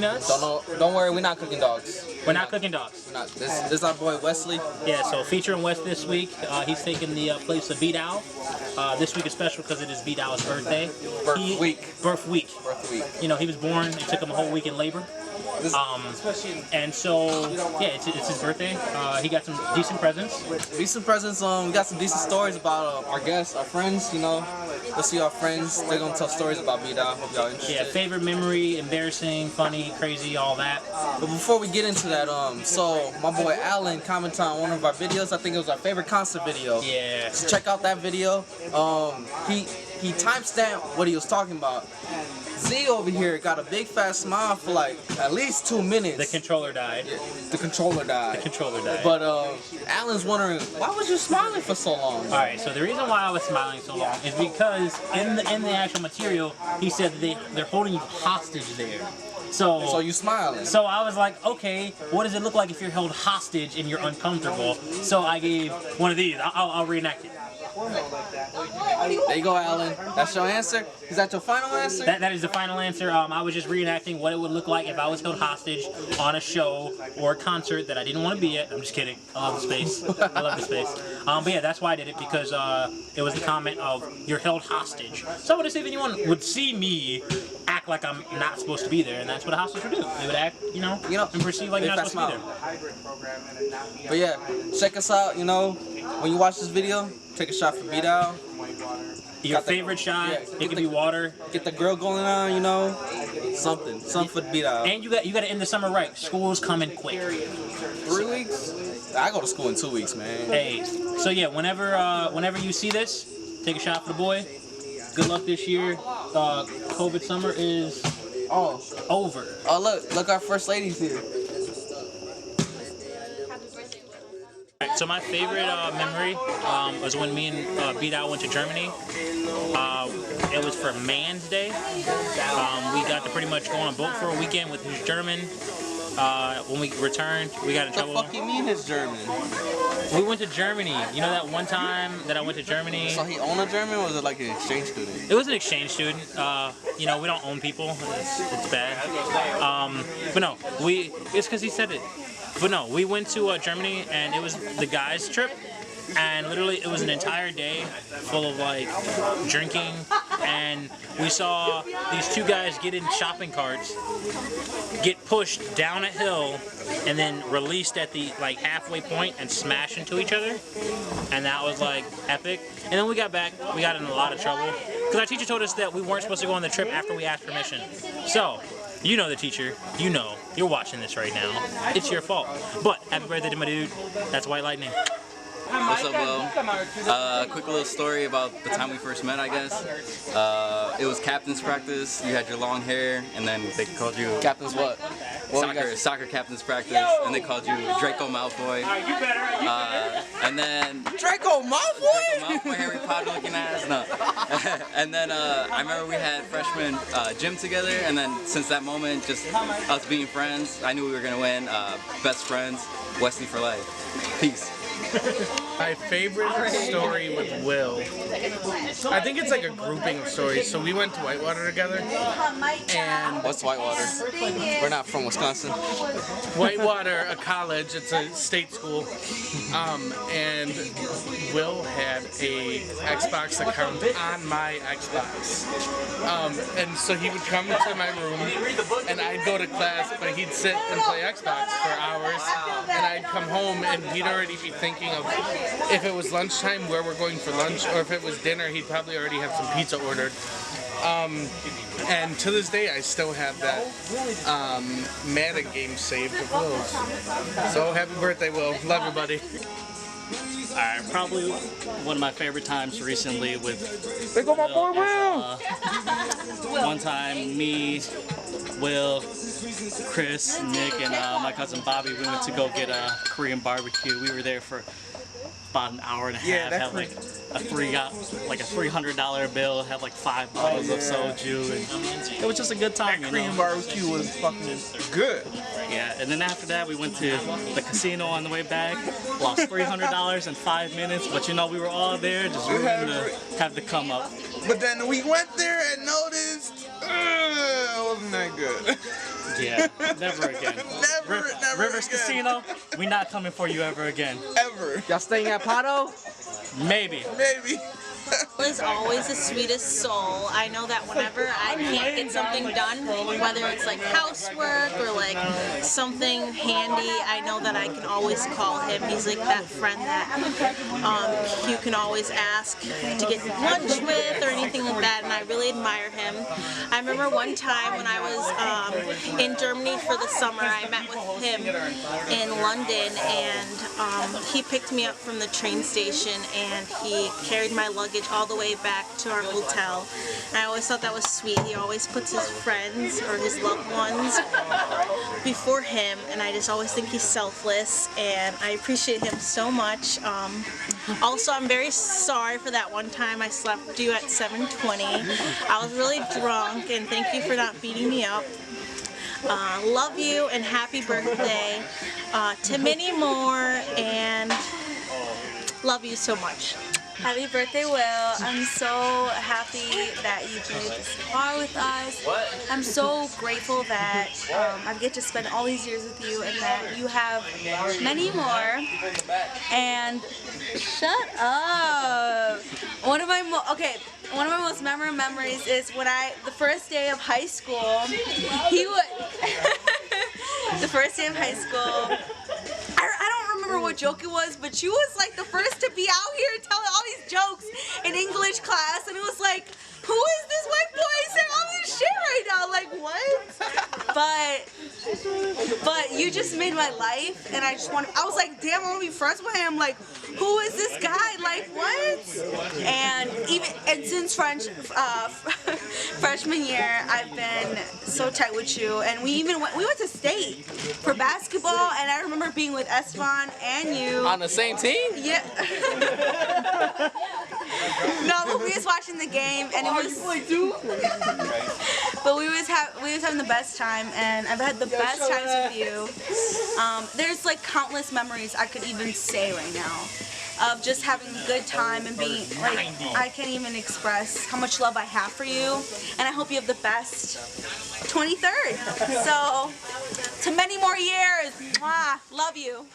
joining us. Don't worry, we're not cooking dogs. We're not cooking dogs. We're not. This is our boy Wesley. Yeah, so featuring Wes this week. He's taking the place of B-Dow. This week is special because it is B-Dow's birthday. Birth week. You know, he was born. It took him a whole week in labor. And so, yeah, it's his birthday. He got some decent presents. We got some decent stories about our guests, our friends, you know. Let's see our friends. They're going to tell stories about B-Dow. Hope y'all interested. Yeah, favorite memory, embarrassing, funny, crazy, all that. But before we get into that, so my boy Alan commented on one of our videos. I think it was our favorite concert video. Yeah. So check out that video. He timestamped what he was talking about. Z over here got a big fat smile for like at least 2 minutes. The controller died. Yeah, the controller died. But Alan's wondering, why was you smiling for so long? Alright, so the reason why I was smiling so long is because in the actual material, he said that they're holding you hostage there. So you smiling. So I was like, okay, what does it look like if you're held hostage and you're uncomfortable? So I gave one of these. I'll reenact it. There you go, Alan. That's your answer? Is that your final answer? That is the final answer. I was just reenacting what it would look like if I was held hostage on a show or a concert that I didn't want to be at. I'm just kidding. I love the space. I love the space. But yeah, that's why I did it, because it was the comment of, you're held hostage. So I wanted to see if anyone would see me act like I'm not supposed to be there, and that's what a hostage would do. They would act, you know, and perceive like you're not supposed to be there. But yeah, check us out, you know, when you watch this video, take a shot for B-Dow. Your favorite shot, it could be water. Get the grill going on, you know, something for B-Dow. And you got to end the summer right. School's coming quick. 3 weeks? I go to school in 2 weeks, man. Hey, so yeah, whenever you see this, take a shot for the boy. Good luck this year. COVID summer is over. Oh look, our first lady's here. So my favorite memory was when me and B-Dow went to Germany. It was for Man's Day. We got to pretty much go on a boat for a weekend with his German. When we returned, we got in trouble. What the fuck you mean his German? We went to Germany. You know that one time that I went to Germany? So he owned a German, or was it like an exchange student? It was an exchange student. You know, we don't own people. It's bad. But no, it's because he said it. But no, we went to Germany, and it was the guys' trip, and literally it was an entire day full of like drinking, and we saw these two guys get in shopping carts, get pushed down a hill, and then released at the like halfway point and smash into each other, and that was like epic. And then we got back, we got in a lot of trouble because our teacher told us that we weren't supposed to go on the trip after we asked permission. So you know the teacher, you know, you're watching this right now. It's your fault. But happy birthday to my dude. That's White Lightning. What's up, Will? Quick little story about the time we first met, I guess. It was captain's practice. You had your long hair, and then they called you... Captain's what? Soccer captain's practice, and they called you Draco Malfoy. And then... Draco Malfoy? Harry Potter looking ass? No. And then I remember we had freshman gym together, and then since that moment, just us being friends, I knew we were going to win. Best friends, Wesley for life. Peace. My favorite story with Will, I think it's like a grouping of stories. So we went to Whitewater together, and what's Whitewater? We're not from Wisconsin. Whitewater, a college, it's a state school, and Will had a Xbox account on my Xbox, and so he would come into my room, and I'd go to class, but he'd sit and play Xbox for hours, and I'd come home, and he'd already be thinking of if it was lunchtime where we're going for lunch, or if it was dinner, he'd probably already have some pizza ordered. And to this day, I still have that Madden game saved of Will's. So happy birthday, Will. Love you, buddy. Alright, probably one of my favorite times recently with There go my boy Will! One time, me, Will, Chris, Nick, and my cousin Bobby, we went to go get a Korean barbecue. We were there for about an hour and a half. Had like a $300 bill. Had like 5 bottles of soju, and it was just a good time. That Korean barbecue was fucking good. Yeah, and then after that, we went to the casino on the way back. Lost $300 in 5 minutes, but you know we were all there, just rooting to have the come up. But then we went there and noticed it wasn't that good. Yeah, never again. Never Rivers again. Casino, we not coming for you ever again. Ever. Y'all staying at Pato? Maybe. Maybe. Is always the sweetest soul. I know that whenever I can't get something done, whether it's like housework or like something handy, I know that I can always call him. He's like that friend that you can always ask to get lunch with or anything like that, and I really admire him. I remember one time when I was in Germany for the summer, I met with him in London, and he picked me up from the train station, and he carried my luggage all the way back to our hotel. And I always thought that was sweet. He always puts his friends or his loved ones before him, and I just always think he's selfless, and I appreciate him so much. Also, I'm very sorry for that one time I slept you at 7:20. I was really drunk, and thank you for not beating me up. Love you and happy birthday to many more, and love you so much. Happy birthday, Will. I'm so happy that you played this far with us. I'm so grateful that I get to spend all these years with you and that you have many more. And shut up. One of my most memorable memories is when the first day of high school, the first day of high school, I don't remember what joke it was, but she was like the first to be out here telling all these jokes in English class, and it was like, who is this white boy saying all this shit right now? Like, what? But you just made my life, and I was like, damn, I want to be friends with him. Like, who is this guy? Like, what? And since freshman year, I've been so tight with you, and we went to state for basketball, and I remember being with Esteban and you On the same team? Yeah. No, but we was watching the game, and it was. But we was having the best time, and I've had the best times with you. There's like countless memories I could even say right now of just having a good time and being like, I can't even express how much love I have for you, and I hope you have the best 23rd. So, to many more years. Mwah, love you.